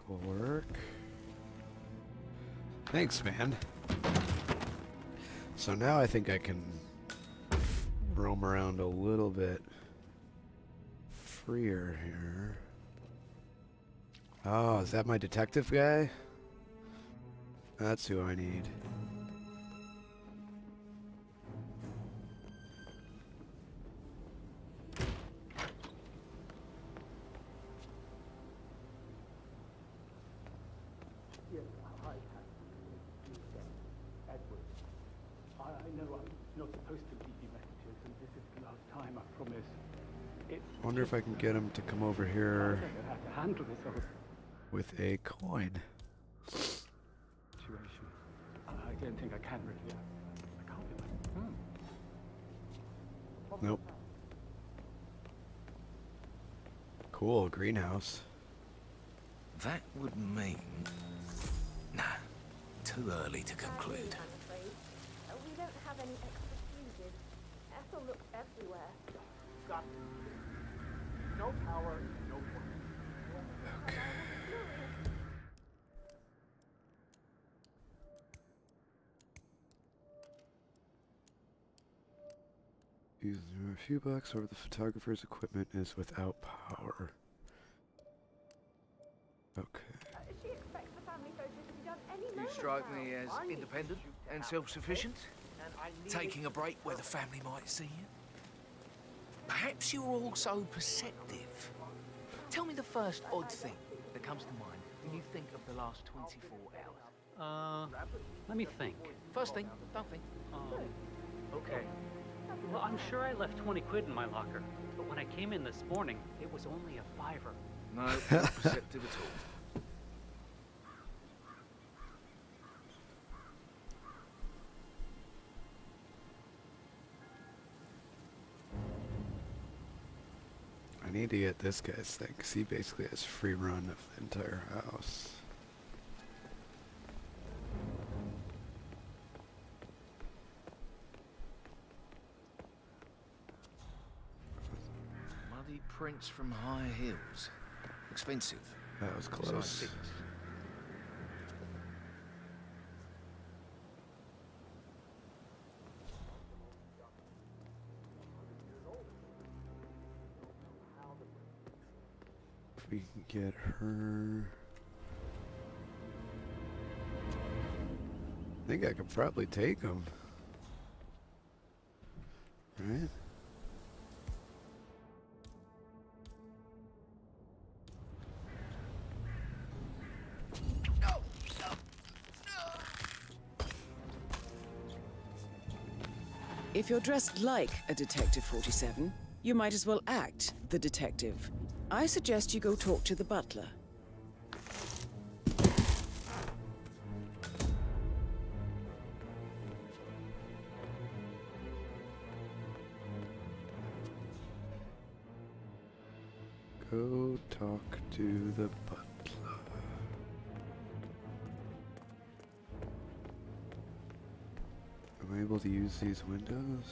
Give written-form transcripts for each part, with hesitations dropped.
will work. Thanks, man. So now I think I can roam around a little bit freer here. Oh, is that my detective guy? That's who I need. Yes, hi, Edward. I know I'm not supposed to leave you messages, and this is the last time, I promise. I wonder if I can get him to come over here I don't know how to handle this whole with a coin. situation. I don't think I can really. I can't be like, Nope. Cool, greenhouse. That would mean... Nah, too early to conclude. I'm afraid. We don't have any extra fuses. Ethel looks everywhere. Got no power, no work. Okay. Using a few bucks over the photographer's equipment is without power. Okay. She expects the family photos to be done any You moment strike now. me as independent and self-sufficient, taking a break where the family might see you. Perhaps you're also perceptive. Tell me the first odd thing that comes to mind when you think of the last 24 hours. Let me think. First thing, don't think. Okay. Well, I'm sure I left 20 quid in my locker, but when I came in this morning, it was only a $5. No, not perceptive at all. I need to get this guy's thing, because he basically has free run of the entire house. Muddy prints from high hills. Expensive. That was close. Scientific. If we can get her... I think I could probably take him. Right? If you're dressed like a Detective 47, you might as well act the detective. I suggest you go talk to the butler. Go talk to the butler. Am I able to use these windows?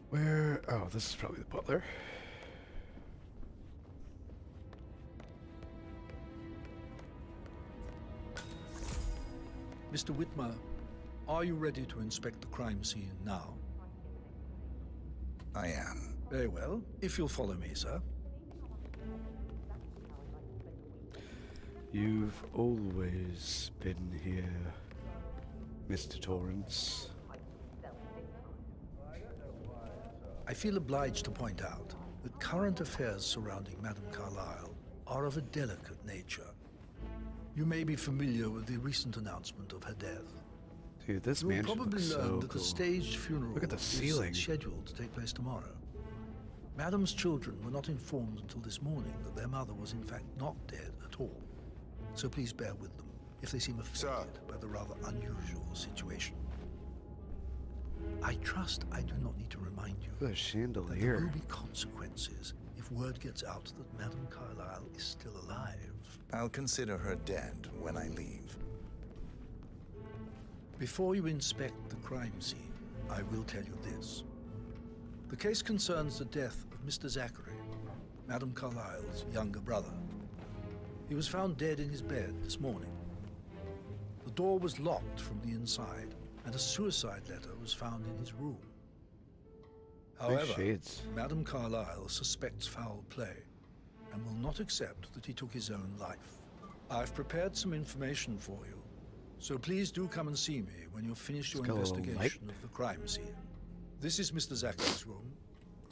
Where? Oh, this is probably the butler. Mr. Whitmer, are you ready to inspect the crime scene now? I am. Very well. If you'll follow me, sir. You've always been here, Mr. Torrance. I feel obliged to point out that current affairs surrounding Madame Carlyle are of a delicate nature. You may be familiar with the recent announcement of her death. Dude, this You'll mansion probably looks learn so that cool. the staged funeral Look at the ceiling. is scheduled to take place tomorrow. Madame's children were not informed until this morning that their mother was in fact not dead at all. So please bear with them if they seem affected by the rather unusual situation. I trust I do not need to remind you The that there chandelier. will be consequences if word gets out that Madame Carlyle is still alive. I'll consider her dead when I leave. Before you inspect the crime scene, I will tell you this. The case concerns the death of Mr. Zachary, Madame Carlyle's younger brother. He was found dead in his bed this morning. The door was locked from the inside, and a suicide letter was found in his room. However, shades. Madame Carlyle suspects foul play and will not accept that he took his own life. I've prepared some information for you, so please do come and see me when you've finished your It's got a little investigation light. of the crime scene. This is Mr. Zachary's room,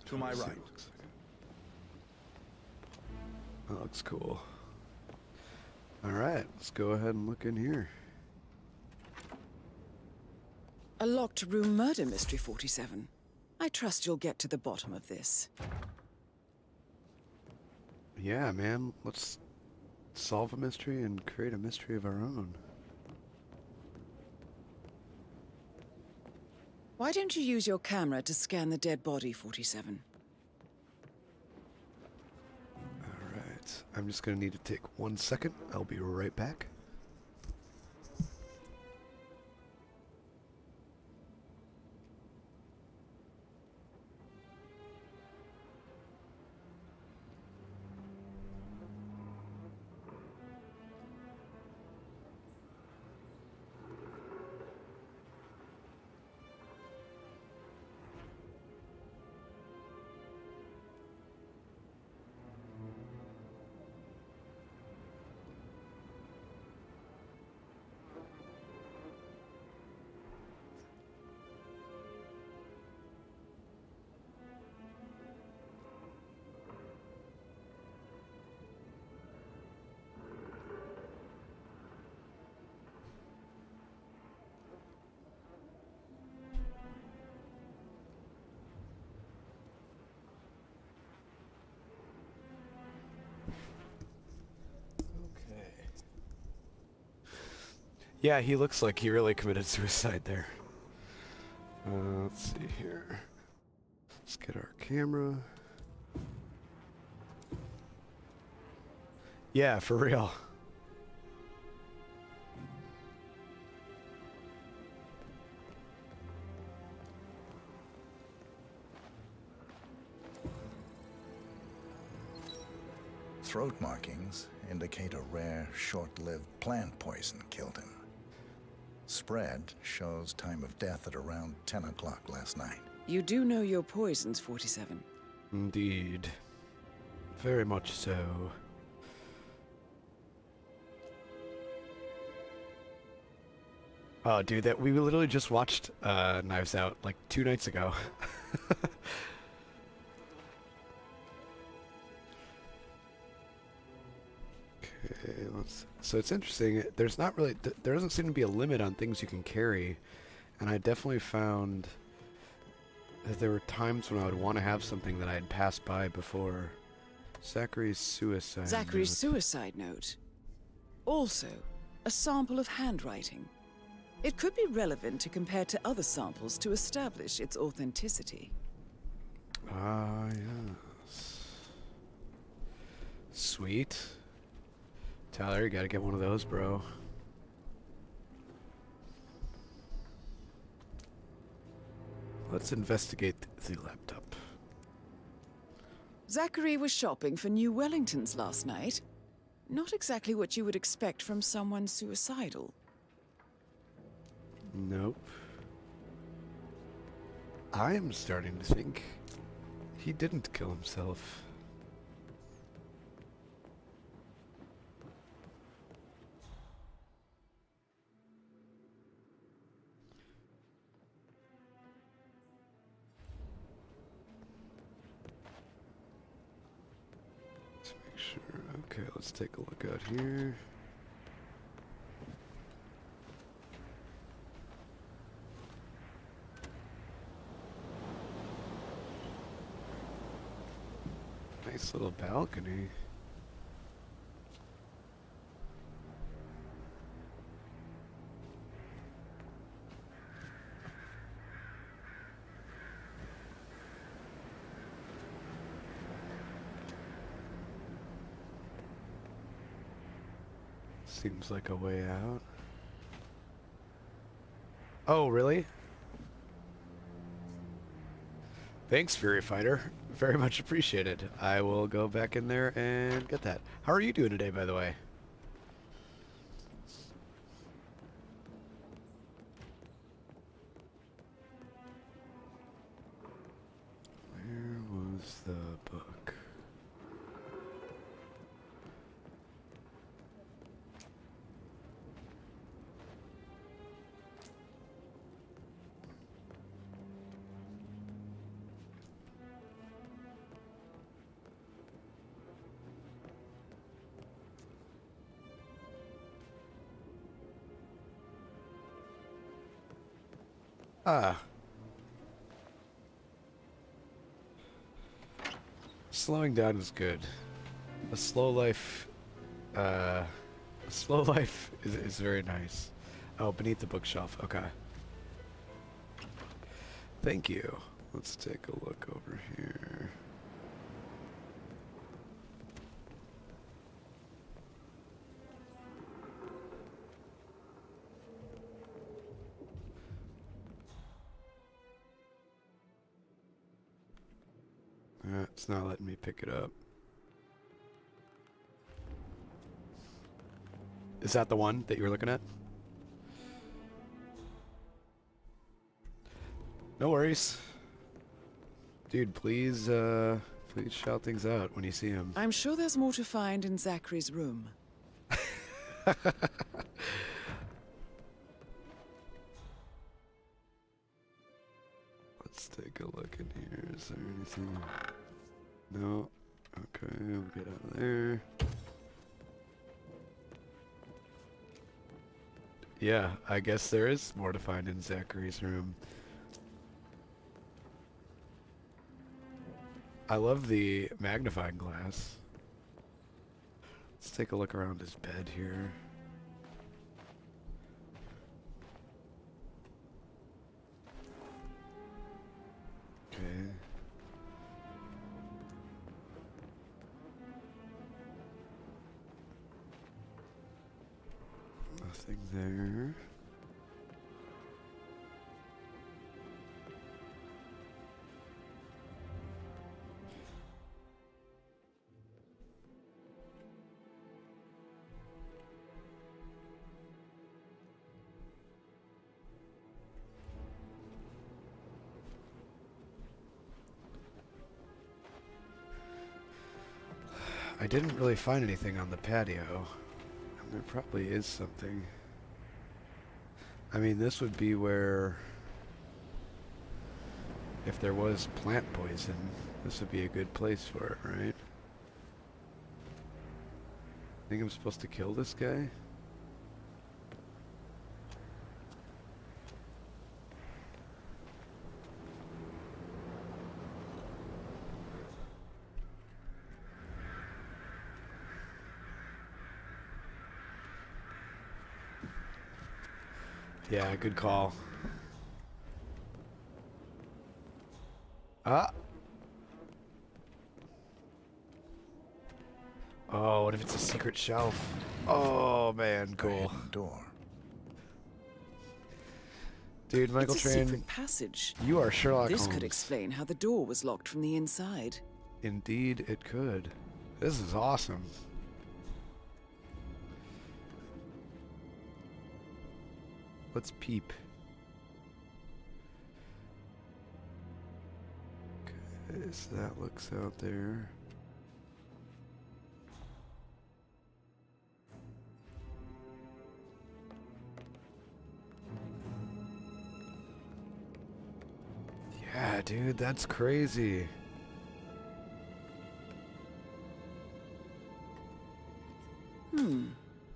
to my Let's see right. what it looks like. That looks cool. Alright, let's go ahead and look in here. A locked room murder mystery, 47. I trust you'll get to the bottom of this. Yeah, man, let's solve a mystery and create a mystery of our own. Why don't you use your camera to scan the dead body, 47? Alright, I'm just gonna need to take 1 second. I'll be right back. Yeah, he looks like he really committed suicide there. Let's see here. Let's get our camera. Yeah, for real. Throat markings indicate a rare, short-lived plant poison killed him. Spread shows time of death at around 10 o'clock last night. You do know your poisons, 47. Indeed. Very much so. Oh, dude, that we literally just watched Knives Out like 2 nights ago. Okay, so it's interesting. There's not really, there doesn't seem to be a limit on things you can carry, and I definitely found that there were times when I would want to have something that I had passed by before. Zachary's suicide Zachary's note. suicide note. Also, a sample of handwriting. It could be relevant to compare to other samples to establish its authenticity. Ah, yes. Sweet. Tyler, you gotta get one of those, bro. Let's investigate the laptop. Zachary was shopping for new Wellingtons last night. Not exactly what you would expect from someone suicidal. Nope. I am starting to think he didn't kill himself. Let's make sure. Okay, let's take a look out here. Nice little balcony. Seems like a way out. Oh, really? Thanks, Fury Fighter. Very much appreciated. I will go back in there and get that. How are you doing today, by the way? Where was the book? Ah. Slowing down is good. A slow life, is very nice. Oh, beneath the bookshelf. Okay. Thank you. Let's take a look over here. It's not letting me pick it up. Is that the one that you were looking at? No worries. Dude, please shout things out when you see him. I'm sure there's more to find in Zachary's room. Let's take a look in here. Is there anything? No. Okay, we'll get out of there. Yeah, I guess there is more to find in Zachary's room. I love the magnifying glass. Let's take a look around his bed here. Okay. Nothing there. I didn't really find anything on the patio. There probably is something. I mean, this would be where, if there was plant poison, this would be a good place for it, right? Think I'm supposed to kill this guy? Yeah, good call. Ah! Oh, what if it's a secret shelf? Oh, man, cool. Door. Dude, Michael It's a Train, secret passage. you are Sherlock This Holmes. could explain how the door was locked from the inside. Indeed, it could. This is awesome. Let's peep. Okay, so that looks out there. Yeah, dude, that's crazy.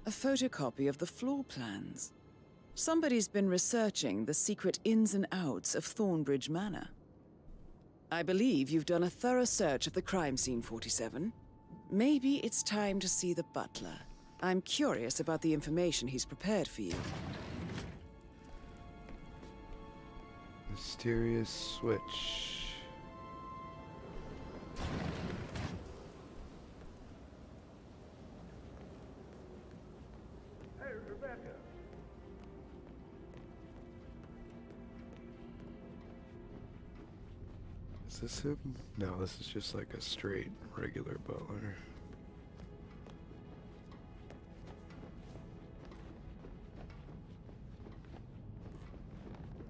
A photocopy of the floor plans. Somebody's been researching the secret ins and outs of Thornbridge Manor. I believe you've done a thorough search of the crime scene, 47. Maybe it's time to see the butler. I'm curious about the information he's prepared for you. Mysterious switch. Is this him? No, this is just like a straight, regular butler.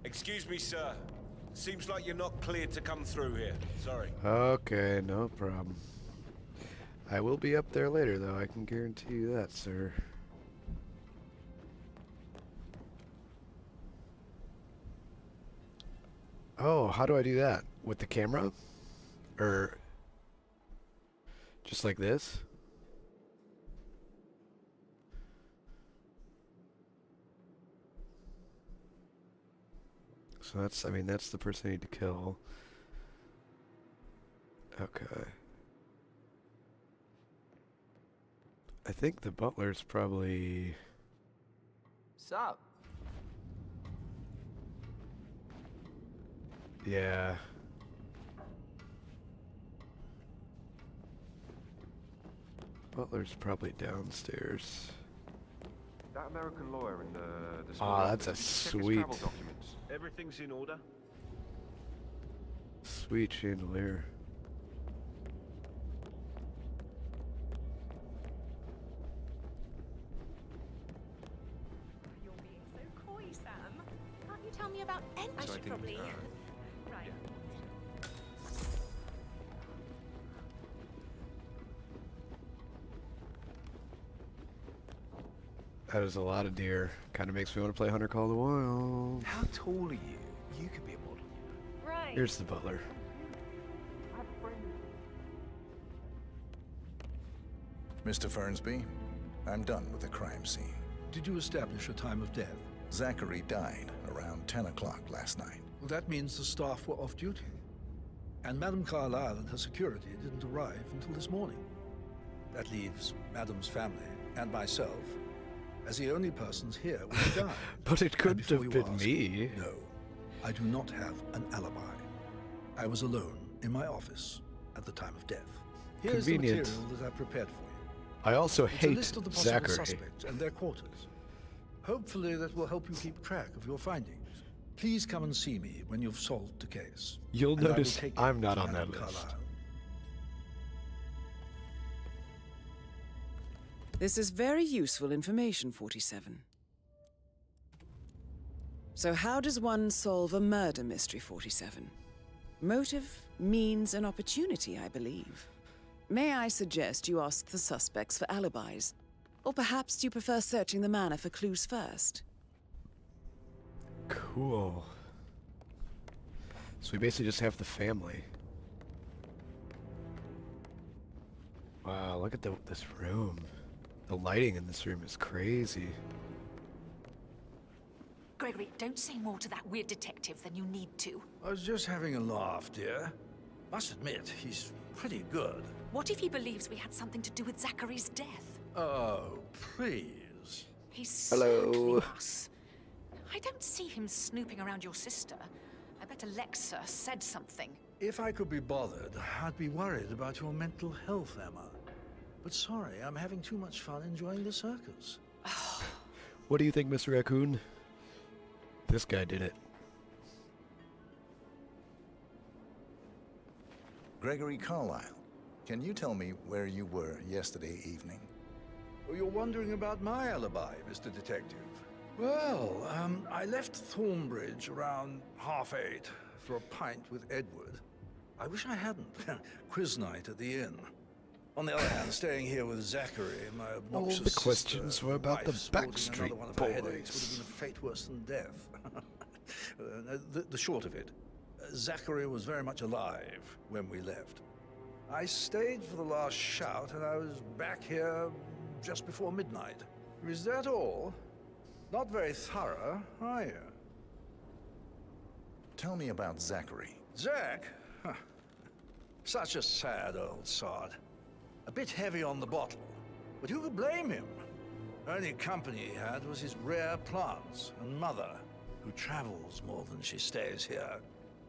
Excuse me, sir. Seems like you're not cleared to come through here. Sorry. Okay, no problem. I will be up there later, though. I can guarantee you that, sir. Oh, how do I do that? With the camera? Or just like this? So that's, I mean, that's the person I need to kill. Okay. I think the butler's probably... Sup? Yeah. Butler's probably downstairs. That American lawyer in the Ah, that's a check his sweet, travel documents. Everything's in order. sweet chandelier. You're being so coy, Sam. Can't you tell me about any? I should probably. Right. That is a lot of deer. Kind of makes me want to play Hunter Call of the Wild. How tall are you? You could be a model. Right. Here's the butler. Mr. Fernsby, I'm done with the crime scene. Did you establish a time of death? Zachary died around 10 o'clock last night. Well, that means the staff were off duty. And Madame Carlyle and her security didn't arrive until this morning. That leaves Madame's family and myself as the only persons here when he died. But it couldn't have been ask, me. No, I do not have an alibi. I was alone in my office at the time of death. Here's the Convenient. material that I prepared for you. I also It's a hate list of the possible Zachary. suspects and their quarters. Hopefully that will help you keep track of your findings. Please come and see me when you've solved the case. You'll and I will notice take I'm it not to on that Madame list. Carlyle. This is very useful information, 47. So how does one solve a murder mystery, 47? Motive, means, and opportunity, I believe. May I suggest you ask the suspects for alibis? Or perhaps you prefer searching the manor for clues first? Cool. So we basically just have the family. Wow, look at this room. The lighting in this room is crazy. Gregory, don't say more to that weird detective than you need to. I was just having a laugh, dear. Must admit, he's pretty good. What if he believes we had something to do with Zachary's death? Oh, please. He's Hello. circling us. I don't see him snooping around your sister. I bet Alexa said something. If I could be bothered, I'd be worried about your mental health, Emma. But sorry, I'm having too much fun enjoying the circus. What do you think, Mr. Raccoon? This guy did it. Gregory Carlyle, can you tell me where you were yesterday evening? Oh, you're wondering about my alibi, Mr. Detective. Well, I left Thornbridge around 8:30 for a pint with Edward. I wish I hadn't. Quiz night at the inn. On the other hand, staying here with Zachary, my obnoxious All the questions sister, were about the wife sporting Backstreet another one of her headaches Boys. would have been a fate worse than death. The short of it, Zachary was very much alive when we left. I stayed for the last shout, and I was back here just before midnight. Is that all? Not very thorough, are you? Tell me about Zachary. Zach? Huh. Such a sad old sod. A bit heavy on the bottle, but who could blame him? Only company he had was his rare plants and mother, who travels more than she stays here.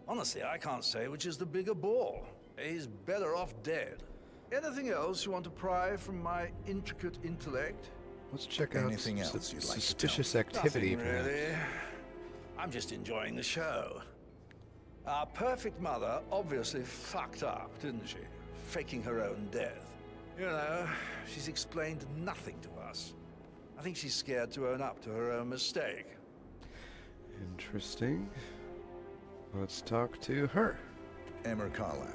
Honestly, I can't say which is the bigger bore. He's better off dead. Anything else you want to pry from my intricate intellect? Let's check out Anything some else you'd like to suspicious tell activity. Nothing really. perhaps. I'm just enjoying the show. Our perfect mother obviously fucked up, didn't she? Faking her own death. You know, she's explained nothing to us. I think she's scared to own up to her own mistake. Interesting. Let's talk to her. Emma Carlisle,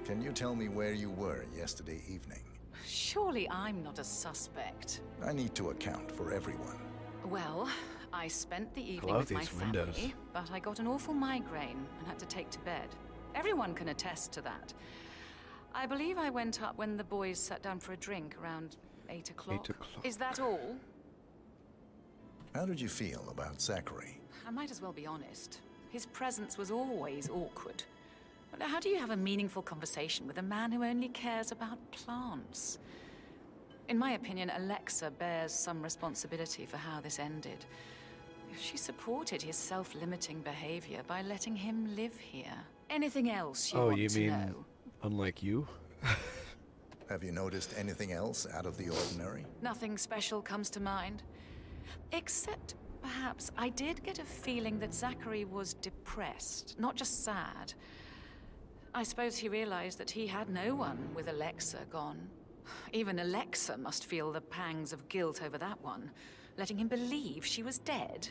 can you tell me where you were yesterday evening? Surely I'm not a suspect. I need to account for everyone. Well, I spent the evening with my family, but I got an awful migraine and had to take to bed. Everyone can attest to that. I believe I went up when the boys sat down for a drink around 8 o'clock. 8 o'clock. Is that all? How did you feel about Zachary? I might as well be honest. His presence was always awkward. But how do you have a meaningful conversation with a man who only cares about plants? In my opinion, Alexa bears some responsibility for how this ended. She supported his self-limiting behavior by letting him live here. Anything else you want to know? Unlike you? Have you noticed anything else out of the ordinary? Nothing special comes to mind. Except, perhaps, I did get a feeling that Zachary was depressed, not just sad. I suppose he realized that he had no one with Alexa gone. Even Alexa must feel the pangs of guilt over that one, letting him believe she was dead.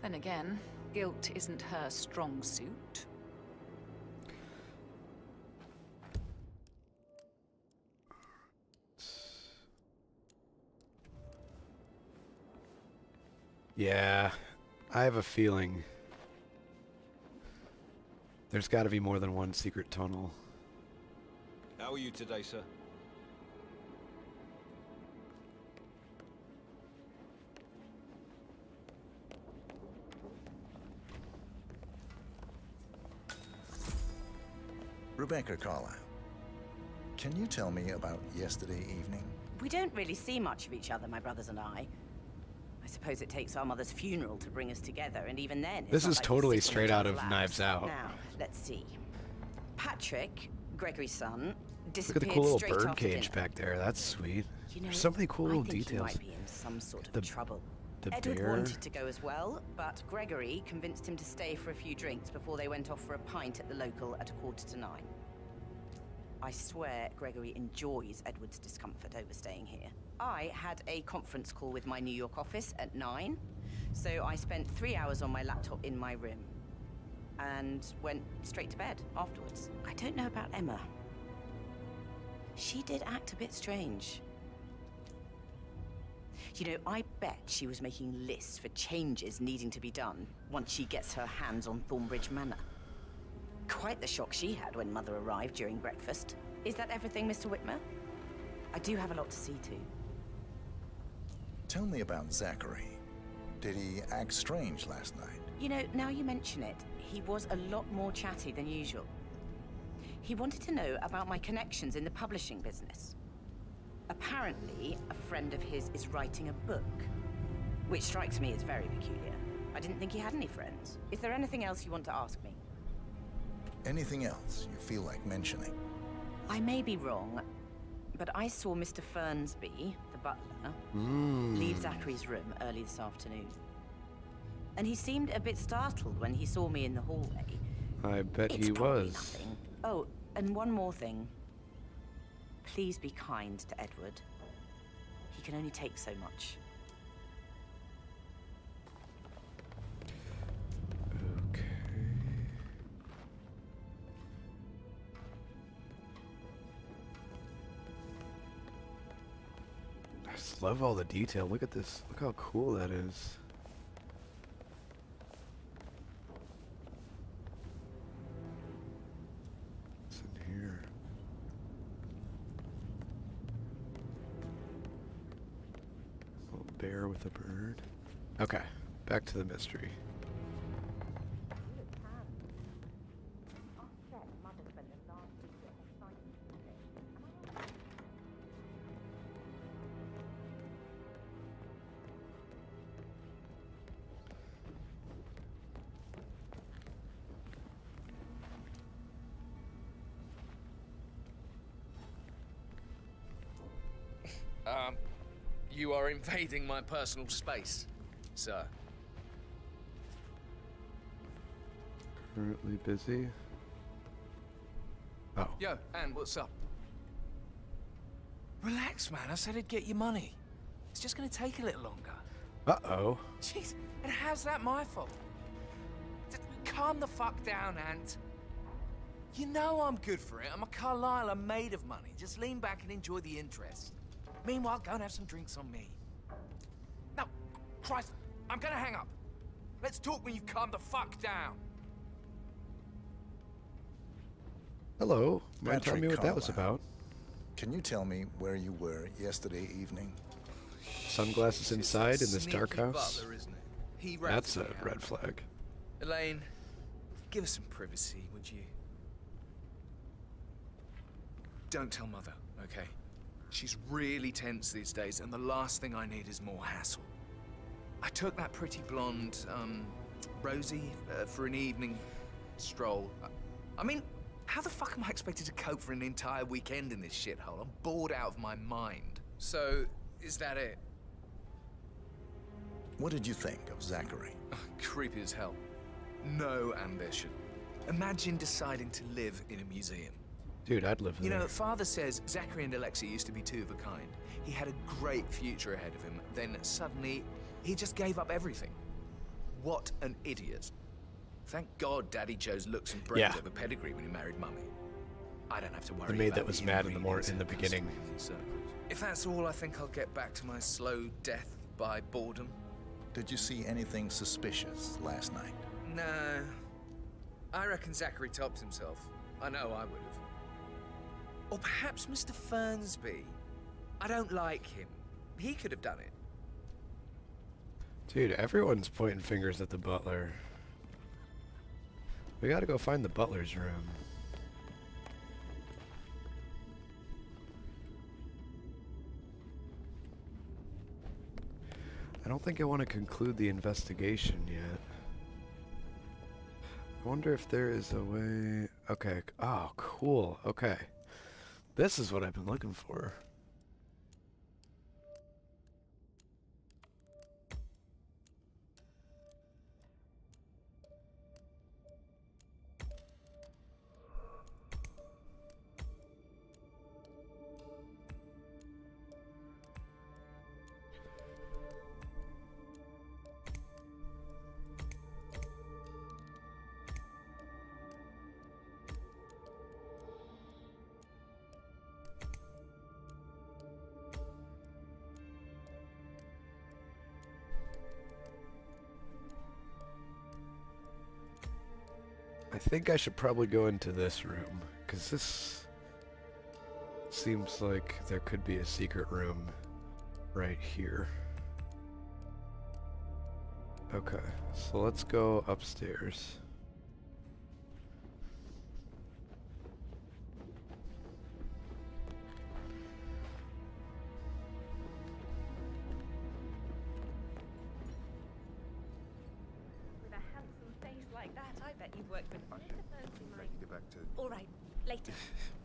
Then again, guilt isn't her strong suit. Yeah, I have a feeling there's got to be more than one secret tunnel. How are you today, sir? Rebecca Carlisle, can you tell me about yesterday evening? We don't really see much of each other, my brothers and I. I suppose it takes our mother's funeral to bring us together, and even then... This is totally straight out of Knives Out. Now, let's see. Patrick, Gregory's son, Look disappeared at the cool little straight bird after cage dinner. back there. That's sweet. You know, There's so many cool little I think details. He might be in some sort of trouble. The Edward bear. wanted to go as well, but Gregory convinced him to stay for a few drinks before they went off for a pint at the local at 9:15. I swear Gregory enjoys Edward's discomfort over staying here. I had a conference call with my New York office at 9, so I spent 3 hours on my laptop in my room and went straight to bed afterwards. I don't know about Emma. She did act a bit strange. You know, I bet she was making lists for changes needing to be done once she gets her hands on Thornbridge Manor. Quite the shock she had when Mother arrived during breakfast. Is that everything, Mr. Whitmer? I do have a lot to see to. Tell me about Zachary. Did he act strange last night? You know, now you mention it, he was a lot more chatty than usual. He wanted to know about my connections in the publishing business. Apparently, a friend of his is writing a book, which strikes me as very peculiar. I didn't think he had any friends. Is there anything else you want to ask me? Anything else you feel like mentioning? I may be wrong, but I saw Mr. Fernsby, the butler, leave Zachary's room early this afternoon. And he seemed a bit startled when he saw me in the hallway. I bet It's he probably was. nothing. Oh, and one more thing. Please be kind to Edward. He can only take so much. Okay. I just love all the detail. Look at this. Look how cool that is. What's in here? Little bear with a bird. Okay, back to the mystery. You are invading my personal space, sir. Currently busy. Oh. Yo, Ann, what's up? Relax, man. I said I'd get you money. It's just gonna take a little longer. Uh-oh. Jeez, and how's that my fault? Calm the fuck down, Ant. You know I'm good for it. I'm a Carlisle. I'm made of money. Just lean back and enjoy the interest. Meanwhile, go and have some drinks on me. No, Christ, I'm gonna hang up. Let's talk when you've calmed the fuck down. Hello. Mind telling me what that was Carlisle. about? Can you tell me where you were yesterday evening? Sunglasses inside in this dark Sneaky house? butler, isn't it? He That's a rats me out. red flag. Elaine, give us some privacy, would you? Don't tell Mother, okay? She's really tense these days, and the last thing I need is more hassle. I took that pretty blonde, Rosie, for an evening stroll. I mean, how the fuck am I expected to cope for an entire weekend in this shithole? I'm bored out of my mind. So, is that it? What did you think of Zachary? Creepy as hell. No ambition. Imagine deciding to live in a museum. Dude, I'd live there. You know, Father says Zachary and Alexei used to be two of a kind. He had a great future ahead of him. Then suddenly, he just gave up everything. What an idiot. Thank God Daddy chose looks and brains over pedigree when he married Mummy. I don't have to worry The maid about that was mad in the beginning. If that's all, I think I'll get back to my slow death by boredom. Did you see anything suspicious last night? No. I reckon Zachary topped himself. I know I would have. Or perhaps Mr. Fernsby. I don't like him. He could have done it. Dude, everyone's pointing fingers at the butler. We gotta go find the butler's room. I don't think I want to conclude the investigation yet. I wonder if there is a way... Okay. Oh, cool. Okay. This is what I've been looking for. I think I should probably go into this room, because this seems like there could be a secret room right here. Okay, so let's go upstairs. With a handsome face like that, I bet you've worked with Mr. Fernsby, Mike. Get back to... All right, later.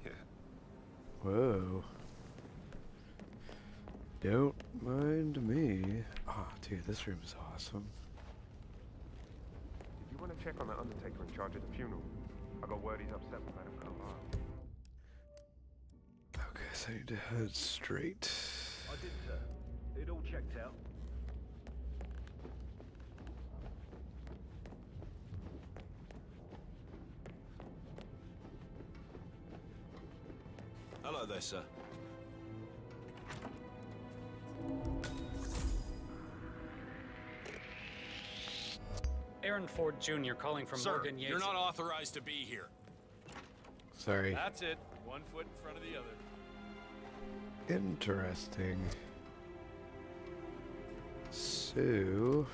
Yeah. Whoa. Don't mind me. Oh, dude, this room is awesome. Did you want to check on that undertaker in charge of the funeral? I got word he's upset with Madame Carlisle. Okay, so I need to head straight. I did, sir. It all checked out. Hello there, sir. Aaron Ford Jr. calling from Sir, Morgan Yates. you're not authorized to be here. Sorry. That's it. 1 foot in front of the other. Interesting. So...